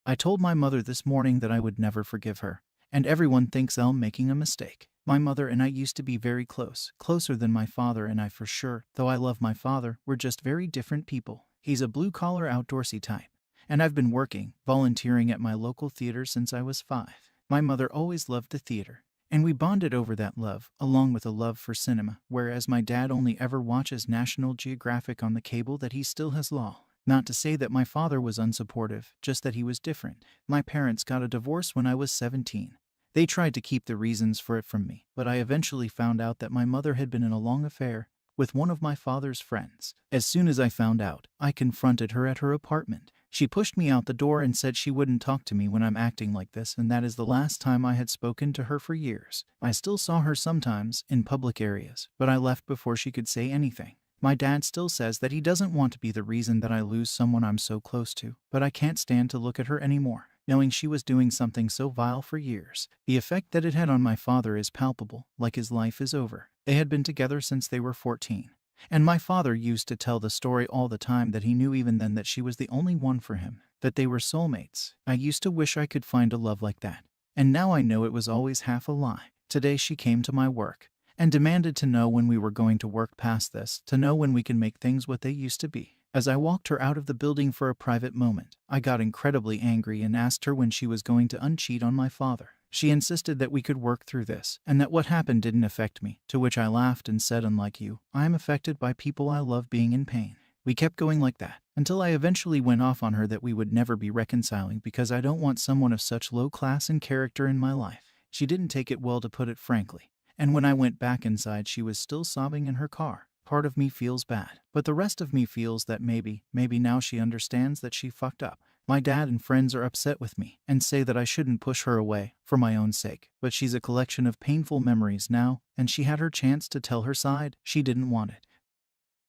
I told my mother this morning that I would never forgive her, and everyone thinks I'm making a mistake. My mother and I used to be very close, closer than my father and I for sure. Though I love my father, we're just very different people. He's a blue-collar outdoorsy type, and I've been working, volunteering at my local theater since I was 5. My mother always loved the theater, and we bonded over that love, along with a love for cinema, whereas my dad only ever watches National Geographic on the cable that he still has law. Not to say that my father was unsupportive, just that he was different. My parents got a divorce when I was 17. They tried to keep the reasons for it from me, but I eventually found out that my mother had been in a long affair with one of my father's friends. As soon as I found out, I confronted her at her apartment. She pushed me out the door and said she wouldn't talk to me when I'm acting like this, and that is the last time I had spoken to her for years. I still saw her sometimes in public areas, but I left before she could say anything. My dad still says that he doesn't want to be the reason that I lose someone I'm so close to, but I can't stand to look at her anymore, knowing she was doing something so vile for years. The effect that it had on my father is palpable, like his life is over. They had been together since they were 14. And my father used to tell the story all the time that he knew even then that she was the only one for him, that they were soulmates. I used to wish I could find a love like that. And now I know it was always half a lie. Today she came to my work and demanded to know when we were going to work past this, to know when we can make things what they used to be. As I walked her out of the building for a private moment, I got incredibly angry and asked her when she was going to uncheat on my father. She insisted that we could work through this, and that what happened didn't affect me, to which I laughed and said, unlike you, I am affected by people I love being in pain. We kept going like that, until I eventually went off on her that we would never be reconciling because I don't want someone of such low class and character in my life. She didn't take it well, to put it frankly, and when I went back inside she was still sobbing in her car. Part of me feels bad, but the rest of me feels that maybe now she understands that she fucked up. My dad and friends are upset with me and say that I shouldn't push her away for my own sake, but she's a collection of painful memories now, and she had her chance to tell her side. She didn't want it.